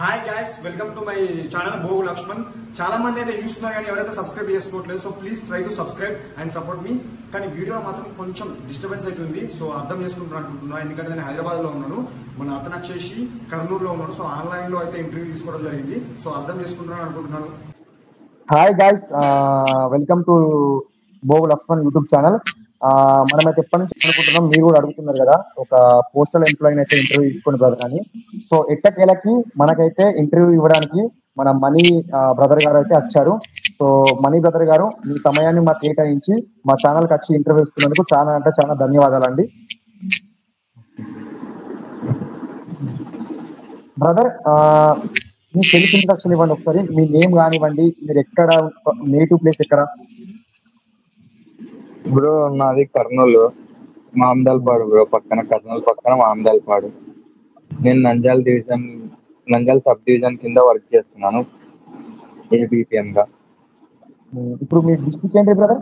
Hi guys, welcome to my channel Bhogu Lakshman. చాలా మంది అయితే చూస్తున్నారు కానీ ఎవరైతే సబ్స్క్రైబ్ చేసుకోవట్లేదు. So please try to subscribe and support మీ. కానీ వీడియో మాత్రం కొంచెం డిస్టర్బెన్స్ అవుతుంది. సో అర్థం చేసుకుంటున్నాను అనుకుంటున్నాను, ఎందుకంటే నేను హైదరాబాద్ లో ఉన్నాను, మన అతను వచ్చేసి కర్నూలులో ఉన్నాడు. సో ఆన్లైన్ లో అయితే ఇంటర్వ్యూ తీసుకోవడం జరిగింది. సో అర్థం చేసుకుంటున్నాను అనుకుంటున్నాను. Hi guys, welcome to Bhogu Lakshman YouTube channel. మనమైతే ఎప్పటి నుంచి అనుకుంటున్నాం, మీరు కూడా అడుగుతున్నారు కదా, ఒక పోస్టల్ ఎంప్లాయీని అయితే ఇంటర్వ్యూ తీసుకొని బ్రదర్ అని. సో ఎట్టకేలకి మనకైతే ఇంటర్వ్యూ ఇవ్వడానికి మన మనీ బ్రదర్ గారు అయితే వచ్చారు. సో మనీ బ్రదర్ గారు, మీ సమయాన్ని మాకు కేటాయించి మా ఛానల్కి వచ్చి ఇంటర్వ్యూ ఇస్తున్నందుకు చాలా అంటే చాలా ధన్యవాదాలండి. బ్రదర్, మీ సెల్ఫ్ ఇంట్రడక్షన్ ఇవ్వండి ఒకసారి. మీ నేమ్ కానివ్వండి, మీరు ఎక్కడ, నేటివ్ ప్లేస్ ఎక్కడ? బ్రో నాది కర్నూలు, మామిడాలపాడు బ్రో. కర్నూలు పక్కన మామిడాలపాడు. నేను నంద్యాల సబ్ డివిజన్ కింద వర్క్ చేస్తున్నాను, ఏబిపిఎం గా. ఇప్పుడు మీ డిస్ట్రిక్ట్ ఏంటి బ్రదర్?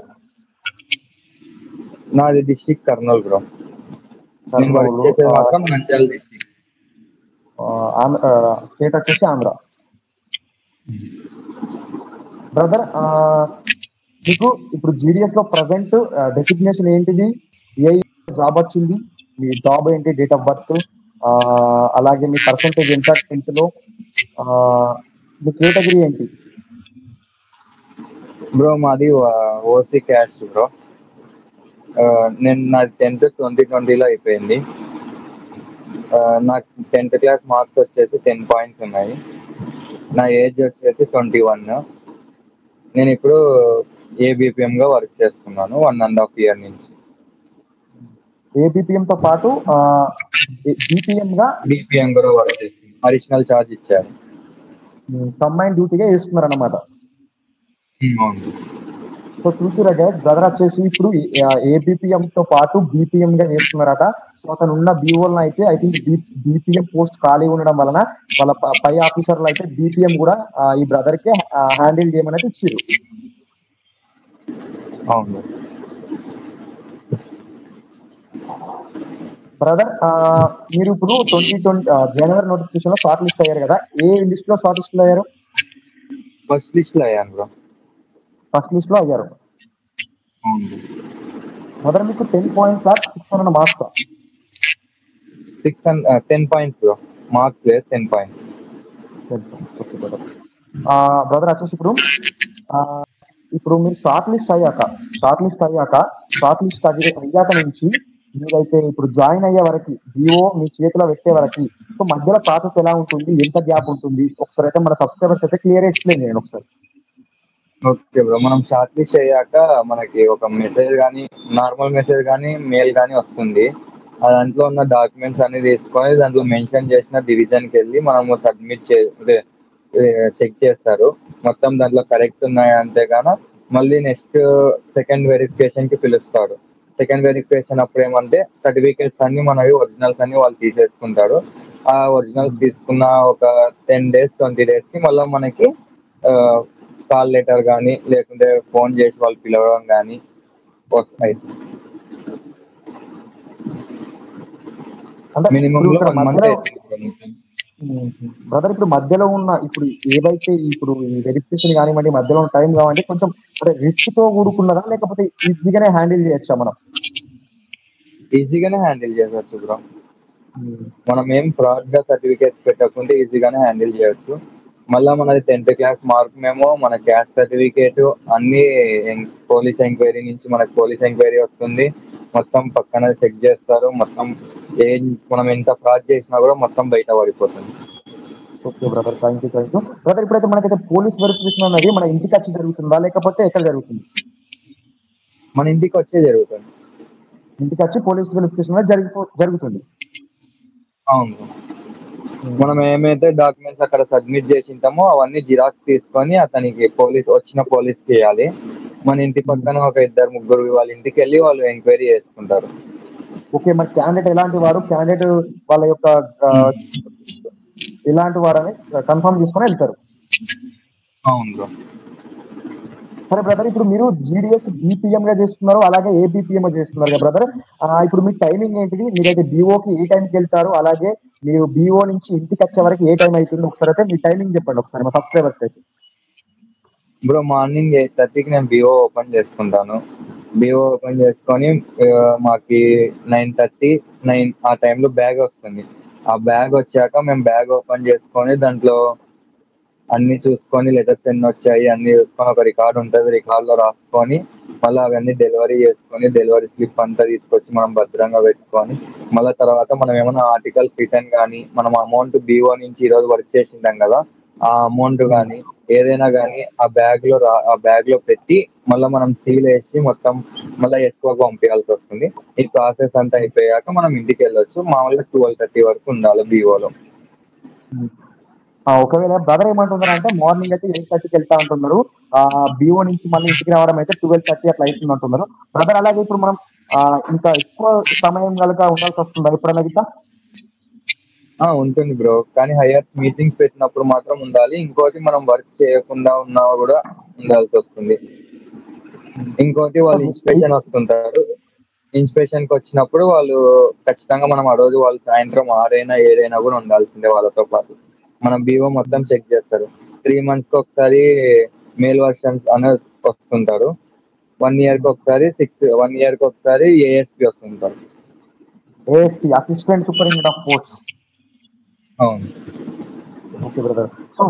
నాది డిస్ట్రిక్ట్ కర్నూలు బ్రో. నేను వర్క్ చేసేది మాత్రం నంద్యాల డిస్ట్రిక్ట్. స్టేట్ వచ్చేసి ఆంధ్ర. బ్రదర్, మీకు ఇప్పుడు జీడిఎస్ లో ప్రజెంట్ డెసిగ్నేషన్ ఏంటిది? ఏ జాబ్ వచ్చింది? మీ జాబ్ ఏంటి? డేట్ ఆఫ్ బర్త్, అలాగే మీ పర్సంటేజ్ ఎంత 10th లో, మీ కేటగిరీ ఏంటి? బ్రో మాది ఓసీ క్యాస్ట్ బ్రో. నాది 10th 2020లో అయిపోయింది. నాకు 10th క్లాస్ మార్క్స్ వచ్చేసి 10 పాయింట్స్ ఉన్నాయి. నా ఏజ్ వచ్చేసి 21. నేను ఇప్పుడు ఏబిపిఎం గా వర్క్ చేస్తున్నాను 1.5 year నుంచి. ఏబిపిఎం తో పాటు బిపిఎం కూడా వర్క్ చేసి అడిషనల్ ఛార్జ్ ఇచ్చారు. కంబైన్ డ్యూటీగా వేస్తున్నారు అన్నమాట. అవును. సో చూసిరా గైస్, బ్రదర్ వచ్చేసి ఇప్పుడు ఏబిపిఎం తో పాటు బిపిఎం గా వేస్తున్నారట. సో అతను ఉన్న బిఓలను అయితే ఐ థింక్ బిపిఎం పోస్ట్ ఖాళీ ఉండడం వలన వాళ్ళ పై ఆఫీసర్లు అయితే బిపిఎం కూడా ఈ బ్రదర్ కి హ్యాండిల్ చేయమని అయితే ఇచ్చారు. అవును బ్రదర్, మీరు ఇప్పుడు 2020 జనవరి నోటిఫికేషన్ లో షార్ట్ లిస్ట్ అయ్యారు కదా, ఏ లిస్ట్ లో షార్ట్ లిస్ట్ లో అయ్యారు? ఫస్ట్ లిస్ట్ లో అయ్యాను బ్రో. ఫస్ట్ లిస్ట్ లో అయ్యారు. బ్రదర్, మీకు 10 points 600 marks? 10 points bro, marks లేదు, 10 పాయింట్స్. Okay brother. బ్రదర్ వచ్చేసి ఇప్పుడు మీరు షార్ట్ లిస్ట్ అయ్యాక నుంచి మీరైతే ఇప్పుడు జాయిన్ అయ్యే వరకు, డిఓ మీ చేతిలో పెట్టే వరకు, సో మధ్యలో ప్రాసెస్ ఎలా ఉంటుంది, ఎంత గ్యాప్ ఉంటుంది, ఒకసారి అయితే మన సబ్స్క్రైబర్స్ అయితే క్లియర్ ఎక్స్ప్లెయిన్ చేయండి ఒకసారి. ఓకే బ్రో, మనం షార్ట్ లిస్ట్ అయ్యాక మనకి ఒక మెసేజ్ కానీ, నార్మల్ మెసేజ్ కానీ, మెయిల్ కానీ వస్తుంది. దాంట్లో ఉన్న డాక్యుమెంట్స్ అన్ని తీసుకొని దాంట్లో మెన్షన్ చేసిన డివిజన్కి వెళ్ళి మనము సబ్మిట్ చెక్ చేస్తారు. మొత్తం దాంట్లో కరెక్ట్ ఉన్నాయా, అంతేగాన మళ్ళీ నెక్స్ట్ సెకండ్ వెరిఫికేషన్ కి పిలుస్తారు. సెకండ్ వెరిఫికేషన్ అప్పుడు ఏమంటే సర్టిఫికేట్స్ అన్ని మనవి ఒరిజినల్స్ అన్ని వాళ్ళు తీసేసుకుంటారు. ఆ ఒరిజినల్స్ తీసుకున్న ఒక 10 days 20 days కి మళ్ళీ మనకి కాల్ లెటర్ కానీ లేకుంటే ఫోన్ చేసి వాళ్ళు పిలవడం కానీ వస్తాయి. మినిమం లో 1 month బ్రదర్, ఇప్పుడు మధ్యలో ఉన్న ఇప్పుడు ఏదైతే ఇప్పుడు ఈ వెరిఫికేషన్ కానివ్వండి, మధ్యలో ఉన్న టైం కావండి, కొంచెం రిస్క్ తో కూడుకున్నదా, లేకపోతే ఈజీగానే హ్యాండిల్ చేయొచ్చా? మనం ఈజీగానే హ్యాండిల్ చేయవచ్చు బ్రో. మనం ఏం ఫ్రాడ్ గా సర్టిఫికేట్స్ పెట్టకుంటే ఈజీగానే హ్యాండిల్ చేయొచ్చు. మళ్ళీ మనది 10th క్లాస్ మార్క్ మేము, మన క్యాస్ట్ సర్టిఫికేట్ అన్ని పోలీస్ ఎంక్వైరీ నుంచి మనకు పోలీస్ ఎంక్వైరీ వస్తుంది. మొత్తం పక్కన చెక్ చేస్తారు. మొత్తం మనం ఎంత ఫ్రాడ్ చేసినా కూడా మొత్తం బయట పడిపోతుంది. Okay brother, thank you. Brother, ఇప్పుడైతే మనకైతే పోలీస్ వెరిఫికేషన్ అనేది మన ఇంటికి వచ్చి జరుగుతుందా, లేకపోతే ఎక్కడ జరుగుతుంది? మన ఇంటికి వచ్చే జరుగుతుంది. ఇంటికి వచ్చి పోలీస్ వెరిఫికేషన్ జరుగుతుంది. అవును. మనం ఏమైతే డాక్యుమెంట్స్ అక్కడ సబ్మిట్ చేసి ఉంటామో అవన్నీ జిరాక్స్ తీసుకొని అతనికి వచ్చిన పోలీస్కి ఇవ్వాలి. మన ఇంటి పక్కన ఒక 2-3 వాళ్ళ ఇంటికి వెళ్ళి వాళ్ళు ఎంక్వైరీ చేసుకుంటారు. ఓకే, మరి క్యాండిడేట్ ఎలాంటి వారు, క్యాండిడేట్ వాళ్ళ యొక్క ఎలాంటి వారు అని కన్ఫర్మ్ చేసుకొని వెళ్తారు. అవును. సరే బ్రదర్, ఇప్పుడు మీరు జీడిఎస్ బీపీఎం గా చేస్తున్నారు, అలాగే ఏబిపిఎం గా చేస్తున్నారు కదా బ్రదర్. ఇప్పుడు మీ టైమింగ్ ఏంటిది? మీరైతే బీఓకి ఏ టైంకి వెళ్తారు, అలాగే మీరు బీఓ నుంచి ఇంటికి వచ్చే వరకు ఏ టైం అవుతుంది? ఒకసారి అయితే మీ టైమింగ్ చెప్పండి ఒకసారి మా సబ్స్క్రైబర్స్ అయితే. బ్రో మార్నింగ్ 8:30కి నేను బిఓ ఓపెన్ చేసుకుంటాను. బిఓ ఓపెన్ చేసుకొని మాకి 9:30 9 ఆ టైంలో బ్యాగ్ వస్తుంది. ఆ బ్యాగ్ వచ్చాక మేము బ్యాగ్ ఓపెన్ చేసుకొని దాంట్లో అన్ని చూసుకొని లెటర్స్ ఎన్ని వచ్చాయి అన్ని చూసుకొని ఒక రికార్డ్ ఉంటుంది, రికార్డులో రాసుకొని మళ్ళీ అవన్నీ డెలివరీ చేసుకొని డెలివరీ స్లిప్ అంతా తీసుకొచ్చి మనం భద్రంగా పెట్టుకొని మళ్ళీ తర్వాత మనం ఏమైనా ఆర్టికల్స్ రిటర్న్ కానీ మనం అమౌంట్ బీఓ నుంచి ఈరోజు వర్క్ చేసింటాం కదా, ఆ అమౌంట్ కానీ ఏదైనా కానీ ఆ బ్యాగ్ లో పెట్టి మళ్ళీ మనం సీల్ వేసి మొత్తం మళ్ళీ ఎస్కోకి పంపించాల్సి వస్తుంది. ఈ ప్రాసెస్ అంతా అయిపోయాక మనం ఇంటికి వెళ్ళొచ్చు. మామూలుగా 12:30 వరకు ఉండాలి బీఓలో. ఒకవేళ బ్రదర్ ఏమంటున్నారు అంటే మార్నింగ్ అయితే 8:30కి వెళ్తా అంటున్నారు, బీఓ నుంచి మళ్ళీ ఇంటికి రావడం అయితే 12:30 అట్లా అవుతుంది అంటున్నారు బ్రదర్. అలాగే ఇప్పుడు మనం ఇంకా ఎక్కువ సమయం కనుక ఉండాల్సి వస్తుందా ఎప్పుడైనా గిట్లా? ఉంటుంది బ్రో, కానీ హైయర్స్ మీటింగ్స్ పెట్టినప్పుడు మాత్రం ఉండాలి. ఇంకోటి మనం వర్క్ చేయకుండా ఉన్నా కూడా ఉండాల్సి వస్తుంది. ఇంకోటి వాళ్ళు ఇన్స్పెక్షన్ వస్తుంటారు. ఇన్స్పెక్షన్ కి వచ్చినప్పుడు వాళ్ళు ఖచ్చితంగా మనం ఆ రోజు వాళ్ళు సాయంత్రం 6 అయినా 7 అయినా కూడా ఉండాల్సిందే వాళ్ళతో పాటు. మన బీఓ మొత్తం చెక్ చేస్తారు. 3 months కి ఒకసారి మేల్ వర్షన్స్ అనేది వస్తుంటారు. 1 year కి ఒకసారి 1 year కి ఒకసారి ఏఎస్పీ వస్తుంటారు. ASP assistant superintendent of post. అవును. Okay brother. సో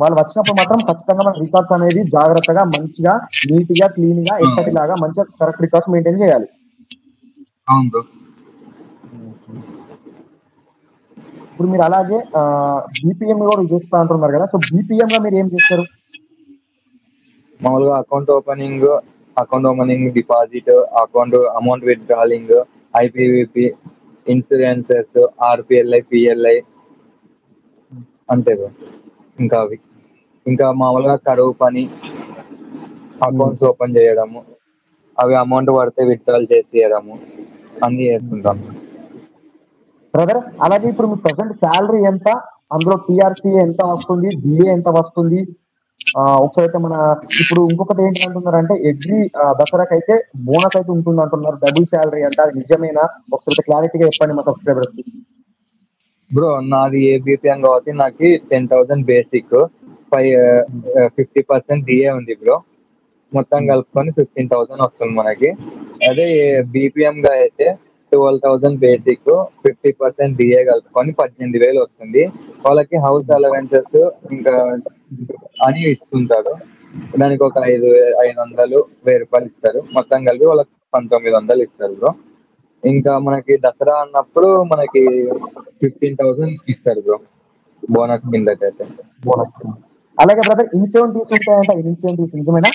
వాళ్ళు వచ్చినప్పుడు మాత్రం ఖచ్చితంగా మన రికార్డ్స్ అనేది జాగ్రత్తగా మంచిగా నీట్ గా క్లీన్ గా ఎప్పటిలాగా మంచిగా కరెక్ట్ రికార్డ్స్ మెయింటైన్ చేయాలి. అవును బ్రో. ఇప్పుడు మీరు అలాగే బీపీఎం కూడా చేస్తా అంటున్నారు కదా, సో బీపీఎం గా మీరు ఏం చేస్తారు? మామూలుగా account opening, deposit, amount withdrawing, IPVP, insurances, RPLI, PLI అంతే బ్రో. ఇంకా మామూలుగా కరువు పని, అకౌంట్స్ ఓపెన్ చేయడము, అవి అమౌంట్ పడితే విత్డ్రాల్ చేసేయడము అన్ని చేస్తుంటాం బ్రదర్. అలాగే ఇప్పుడు మీ ప్రెసెంట్ శాలరీ ఎంత, అందులో టిఆర్సీ ఎంత వస్తుంది, డిఏ ఎంత వస్తుంది? ఒకసారి అయితే ఇప్పుడు ఇంకొకటి ఏంటి అంటున్నారు అంటే ఎవ్రీ దసరాకి అయితే బోనస్ అయితే ఉంటుంది అంటున్నారు, డబుల్ శాలరీ అంట, నిజమేనా? ఒకసారి క్లారిటీగా చెప్పండి మా సబ్స్క్రైబర్స్ కి. బ్రో నాది ఏబిపిఎం కాబట్టి నాకు 10,000 బేసిక్, 50% డిఏ ఉంది బ్రో. మొత్తం కలుపుకొని 15,000 వస్తుంది మనకి. అదే బీపీఎం గా అయితే 12,000 బేసిక్, 50% డిఏ కలుపుకొని 18,000 వస్తుంది. వాళ్ళకి హౌస్ అలవెన్సెస్ ఇంకా అని ఇస్తుంటారు. దానికి ఒక 500 రూపాయలు ఇస్తారు. మొత్తం కలిపి వాళ్ళకి 1900 ఇస్తారు బ్రో. ఇంకా మనకి దసరా అన్నప్పుడు మనకి 15,000 ఇస్తారు బ్రో బోనస్ కిందకైతే. బోనస్. అలాగే బ్రదర్ ఇన్సెంటివ్స్ ఉంటాయంట, ఇన్సెంటివ్స్ నిజమేనా?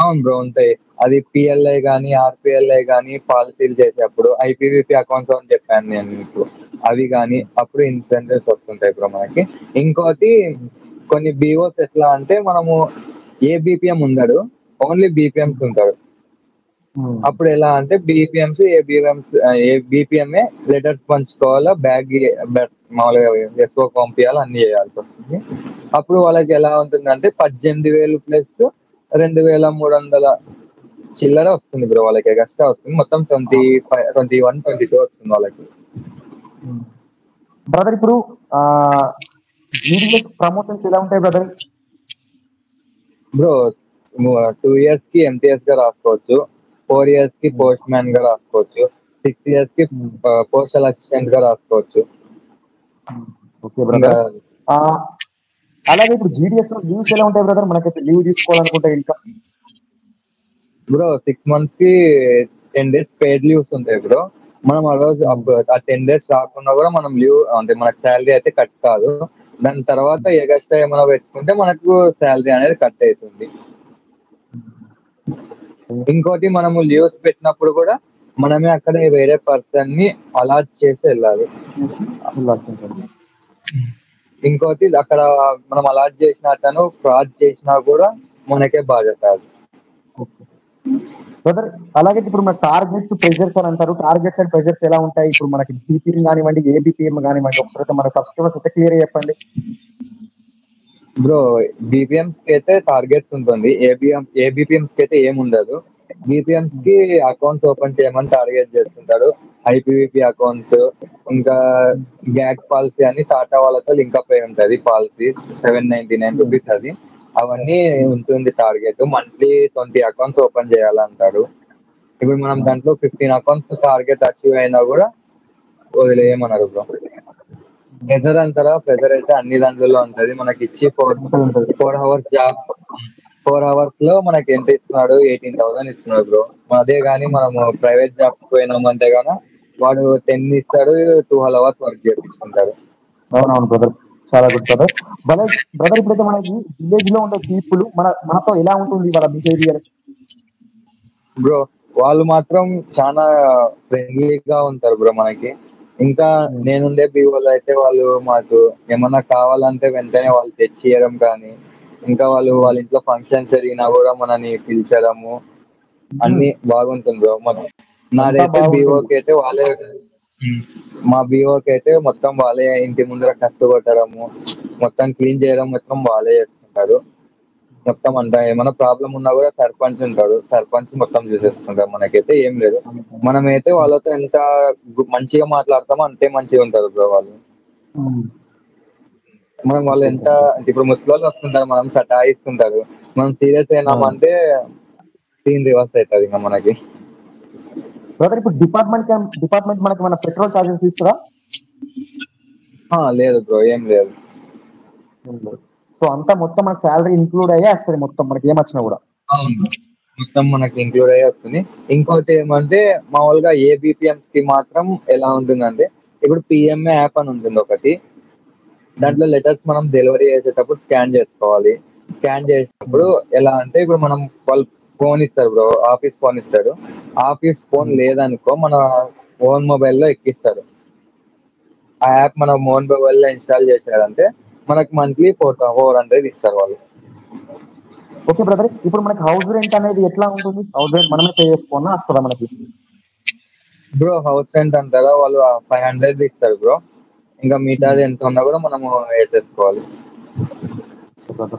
అవును బ్రో ఉంటాయి. అది పిఎల్ఐ కానీ ఆర్పిఎల్ఐ కానీ పాలసీలు చేసేటప్పుడు, ఐపీవీపీ అకౌంట్స్ అని చెప్పాను నేను మీకు, అవి కానీ అప్పుడు ఇన్సెంటివ్స్ వస్తుంటాయి బ్రో మనకి. ఇంకోటి కొన్ని బీఓస్ ఎట్లా అంటే మనము ఏ బీపీఎం ఉండడు, ఓన్లీ బీపీఎంస్ ఉంటారు. అప్పుడు ఎలా అంటే ఏ బీపీఎంఏ లెటర్స్ పంచుకోవాలా, మామూలుగా ఎస్ఓ పంపించాలి, అన్ని చేయాల్సి వస్తుంది. అప్పుడు వాళ్ళకి ఎలా ఉంటుందంటే 18,000 ప్లస్ 2,300 చిల్లర వస్తుంది బ్రో వాళ్ళకి, ఎక్స్ట్రా వస్తుంది. మొత్తం 21, 22 వస్తుంది వాళ్ళకి. బ్రదర్ ఇప్పుడు జీడీఎస్ ప్రమోషన్స్ ఎలా ఉంటాయి బ్రదర్? బ్రో 2 years కి ఎంటీఎస్ గా రాసుకోవచ్చు, 4 years కి పోస్ట్ మ్యాన్ గా రాసుకోవచ్చు, 6 years కి పోస్టల్ అసిస్టెంట్ గా రాసుకోవచ్చు. Okay brother. అలాగే ఇప్పుడు జీడిఎస్ లో లీవ్స్ ఎలా ఉంటాయి బ్రదర్? మనకైతే లీవ్ తీసుకోవాలనుకుంటే ఇంకా బ్రో 6 months కి 10 days పెయిడ్ లీవ్స్ ఉంటాయి బ్రో. మనం ఆ రోజు ఆ 10 days రాకుండా కూడా మనం లీవ్ అంటే మనకు శాలరీ అయితే కట్ కాదు. దాని తర్వాత ఎగస్ట్రా ఏమైనా పెట్టుకుంటే మనకు శాలరీ అనేది కట్ అవుతుంది. ఇంకోటి మనము లీవ్స్ పెట్టినప్పుడు కూడా మనమే అక్కడ వేరే పర్సన్ ని అలాట్ చేసి వెళ్ళాలి. ఇంకోటి అక్కడ మనం అలాట్ చేసిన అతను ఫ్రాడ్ చేసినా కూడా మనకే బాధ్యత అది. బ్రదర్ అలాగే ఇప్పుడు మన టార్గెట్స్ ప్రెజర్స్ అని అంటారు, టార్గెట్స్ అండ్ ప్రెజర్స్ ఎలా ఉంటాయి? ఇప్పుడు మనకి బీపీఎం కానివ్వండి, ఏబిపిఎం కానివ్వండి, ఒకసారి మన సబ్స్క్రైబర్స్ అయితే క్లియర్ చెప్పండి. బ్రో బీపీఎంస్ కి అయితే టార్గెట్స్ ఉంటుంది, ఏబిపిఎంస్ కి అయితే ఏముండదు. బీపీఎంస్ కి అకౌంట్స్ ఓపెన్ చేయమని టార్గెట్ చేస్తుంటారు. ఐపీవీపీ అకౌంట్స్, ఇంకా గ్యాగ్ పాలసీ అని టాటా వాళ్ళతో లింకప్ అయి ఉంటుంది పాలసీ, ₹799 అది. అవన్నీ ఉంటుంది టార్గెట్. మంత్లీ 20 అకౌంట్స్ ఓపెన్ చేయాలంటారు. ఇప్పుడు మనం దాంట్లో 15 అకౌంట్స్ టార్గెట్ అచీవ్ అయినా కూడా వదిలేయమన్నారు బ్రో. ప్రెజర్ అంటారా, ప్రెజర్ అయితే అన్ని దాంట్లో ఉంటది. మనకి ఇచ్చి ఫోర్ అవర్స్ జాబ్, 4 అవర్స్ లో మనకి ఎంత ఇస్తున్నాడు, 18,000 ఇస్తున్నాడు బ్రో. అదే గానీ మనము ప్రైవేట్ జాబ్స్ పోయినామంటే గానీ వాడు 10 ఇస్తాడు, 12 అవర్స్ వర్క్ చేపించుకుంటాడు. అవునవును బ్రదర్, చాలా గుడ్ బ్రదర్. బ్రదర్ ఇప్పుడైతే మనకి విలేజ్ లో ఉండే పీపుల్ మనతో ఎలా ఉంటుంది వాళ్ళ బిహేవియర్? బ్రో వాళ్ళు మాత్రం చాలా ఫ్రెండ్లీగా ఉంటారు బ్రో మనకి. ఇంకా నేనుండే బీవోలో అయితే వాళ్ళు మాకు ఏమన్నా కావాలంటే వెంటనే వాళ్ళు తెచ్చి ఇవ్వడం కానీ, ఇంకా వాళ్ళ ఇంట్లో ఫంక్షన్స్ జరిగినా కూడా మనని పిలిచడము అన్ని బాగుంటుంది బ్రో. నాదైతే బీవోకి అయితే వాళ్ళే, మా బీవోకి అయితే మొత్తం వాళ్ళే ఇంటి ముందర కష్టపడము, మొత్తం క్లీన్ చేయడం మొత్తం వాళ్ళే చేసుకుంటారు. మొత్తం అంతా ఏమైనా ప్రాబ్లం ఉన్నా కూడా సర్పంచ్ ఉంటాడు, సర్పంచ్ మొత్తం చూసేసుకుంటారు. మనకైతే ఏం లేదు. మనమైతే వాళ్ళతో ఎంత మంచిగా మాట్లాడతామో అంతే మంచిగా ఉంటారు బ్రో వాళ్ళు. మనం వాళ్ళు ఎంత ఇప్పుడు ముసలోళ్ళు వస్తుంటారు, మనం సతాయిస్తుంటారు, మనం సీరియస్ అయినామంటే సీన్ రివర్స్ అవుతుంది ఇంకా మనకి. బ్రదర్ ఇప్పుడు డిపార్ట్మెంట్ మనకి మన పెట్రోల్ చార్జెస్ ఇస్తారా? లేదు బ్రో, ఏం లేదు. సో అంతా మొత్తం మన శాలరీ ఇంక్లూడ్ అయ్యే వస్తుంది మొత్తం మనకి ఏమొచ్చినా కూడా. అవును, మొత్తం మనకి ఇంక్లూడ్ అయ్యి వస్తుంది. ఇంకోటి ఏమంటే మామూలుగా ఏబిపిఎంస్ కి మాత్రం ఎలా ఉంటుందంటే, ఇప్పుడు పిఎంఏ యాప్ అని ఉంటుంది ఒకటి. దాంట్లో లెటర్స్ మనం డెలివరీ చేసేటప్పుడు స్కాన్ చేసుకోవాలి. స్కాన్ చేసేటప్పుడు ఎలా అంటే, ఇప్పుడు మనం వాళ్ళు ఫోన్ ఇస్తారు బ్రో, ఆఫీస్ ఫోన్ ఇస్తారు. ఆఫీస్ ఫోన్ లేదనుకో మన ఓన్ మొబైల్లో ఎక్కిస్తారు. ఆ యాప్ మన ఓన్ మొబైల్లో ఇన్స్టాల్ చేశారంటే మనకు మంత్లీ 400 ఇస్తారు వాళ్ళు. ఓకే బ్రదర్, ఇప్పుడు మనకి హౌస్ రెంట్ అనేది ఎట్లా ఉంటుంది? హౌస్ రెంట్ మనమే పే చేసుకోవాలా, వస్తుందా మనకి? బ్రో హౌస్ రెంట్ అంటారా, వాళ్ళు 500 ఇస్తారు బ్రో. ఇంకా మిగతాది ఎంత ఉన్నా కూడా మనము వేసేసుకోవాలి.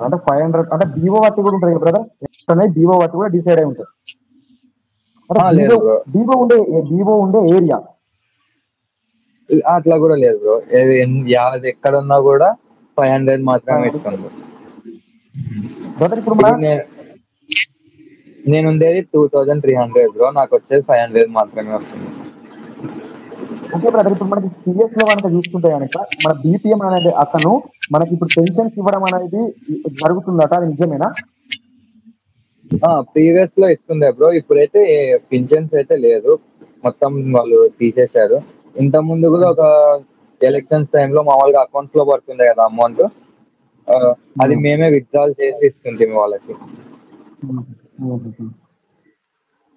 అంటే 500 అంటే బీవో బట్టి కూడా ఉంటుంది బ్రదర్, అనేది బీవో బట్టి కూడా డిసైడ్ అయి ఉంటుంది. అంటే లేదు బ్రో, బీవో ఉండే ఏరియా అట్లా కూడా లేదు బ్రో. యాది ఎక్కడ ఉన్నా కూడా 500 మాత్రమే ఇస్తుంది. బ్రదర్ ఇప్పుడు ఇప్పుడు నేను ఉండేది 2300 బ్రో, నాకు వచ్చేది 500 మాత్రమే వస్తుంది. ఓకే బ్రదర్, ఇప్పుడు మనకి పిఎస్ లో కనుక చూసుకుంటే కనుక మన బీపీఎం అనేది అతను మనకి ఇప్పుడు పెన్షన్స్ ఇవ్వడం అనేది జరుగుతుందట, అది నిజమేనా? ప్రీవియస్ లో ఇస్తుండే బ్రో, ఇప్పుడైతే పింఛన్స్ అయితే లేదు, మొత్తం వాళ్ళు తీసేశారు. ఇంత ముందు కూడా ఒక ఎలక్షన్స్ టైంలో మామూలుగా అకౌంట్స్ లో పడుతుండే కదా అమౌంట్, అది మేమే విత్డ్రాల్ చేసి ఇస్తుంటే వాళ్ళకి.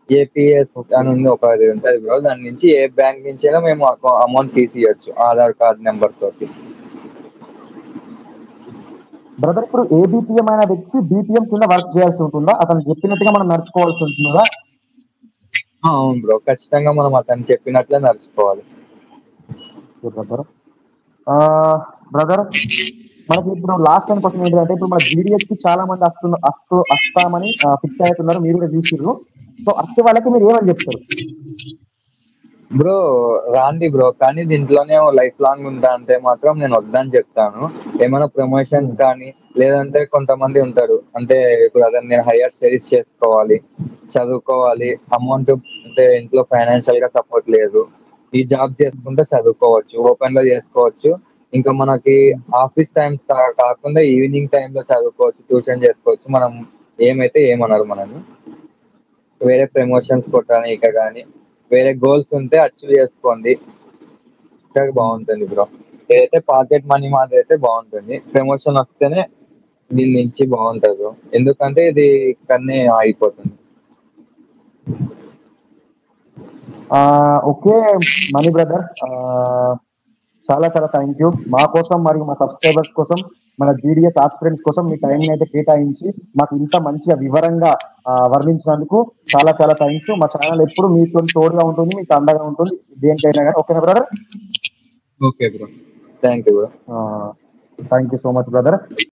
ఏపీఎస్ అని ఉంది ఒకటి ఉంటుంది బ్రో, దాని నుంచి ఏ బ్యాంక్ నుంచి అయినా మేము అమౌంట్ తీసియచ్చు ఆధార్ కార్డ్ నెంబర్ తోటి. బ్రదర్ ఇప్పుడు ఏబిపిఎం అనే వ్యక్తి బీపీఎం కింద వర్క్ చేయాల్సి ఉంటుందా? అతను చెప్పినట్టుగా మనం నడుచుకోవాల్సి ఉంటుందా? అవును బ్రో, ఖచ్చితంగా మనం అతను చెప్పినట్లే నడుచుకోవాలి. బ్రదర్ మనకి ఇప్పుడు లాస్ట్ టైం క్వశ్చన్ ఏంటంటే, ఇప్పుడు మన జీడిఎస్ కి చాలా మంది వస్తామని ఫిక్స్ అవుతున్నారు, మీరు కూడా చూసిర్రు. సో వచ్చే వాళ్ళకి మీరు ఏమని చెప్తారు? బ్రో రాండి బ్రో, కానీ దీంట్లోనే లైఫ్ లాంగ్ ఉంటా అంటే మాత్రం నేను వద్దని చెప్తాను. ఏమైనా ప్రమోషన్స్ కానీ, లేదంటే కొంతమంది ఉంటారు అంటే ఇప్పుడు అదే నేను హైయర్ స్టడీస్ చేసుకోవాలి, చదువుకోవాలి, అమౌంట్ అంటే ఇంట్లో ఫైనాన్షియల్ గా సపోర్ట్ లేదు, ఈ జాబ్ చేసుకుంటే చదువుకోవచ్చు, ఓపెన్ లో చేసుకోవచ్చు, ఇంకా మనకి ఆఫీస్ టైం కాకుండా ఈవినింగ్ టైంలో చదువుకోవచ్చు, ట్యూషన్ చేసుకోవచ్చు. మనం ఏమైతే ఏమన్నారు మనని, వేరే ప్రమోషన్స్ కొట్టడానికి కానీ వేరే గోల్స్ ఉంటే అచీవ్ చేసుకోండి, బాగుంటుంది బ్రో. ఏదైతే పాకెట్ మనీ మాది అయితే బాగుంటుంది, ప్రమోషన్ వస్తేనే దీని నుంచి బాగుంటుంది బ్రో, ఎందుకంటే ఇది ఇక్కడనే ఆగిపోతుంది. ఓకే మనీ బ్రదర్, చాలా చాలా థ్యాంక్ యూ. మా కోసం మరియు మా సబ్స్క్రైబర్స్ కోసం, మన జీడిఎస్ ఆస్పిరెంట్స్ కోసం మీ టైంని అయితే కేటాయించి మాకు ఇంత మంచిగా వివరంగా వర్ణించినందుకు చాలా చాలా థ్యాంక్స్. మా ఛానల్ ఎప్పుడు మీతో తోడుగా ఉంటుంది, మీకు అండగా ఉంటుంది దేనికైనా కానీ. ఓకేనా brother? Okay bro, thank you bro. Thank you so much brother.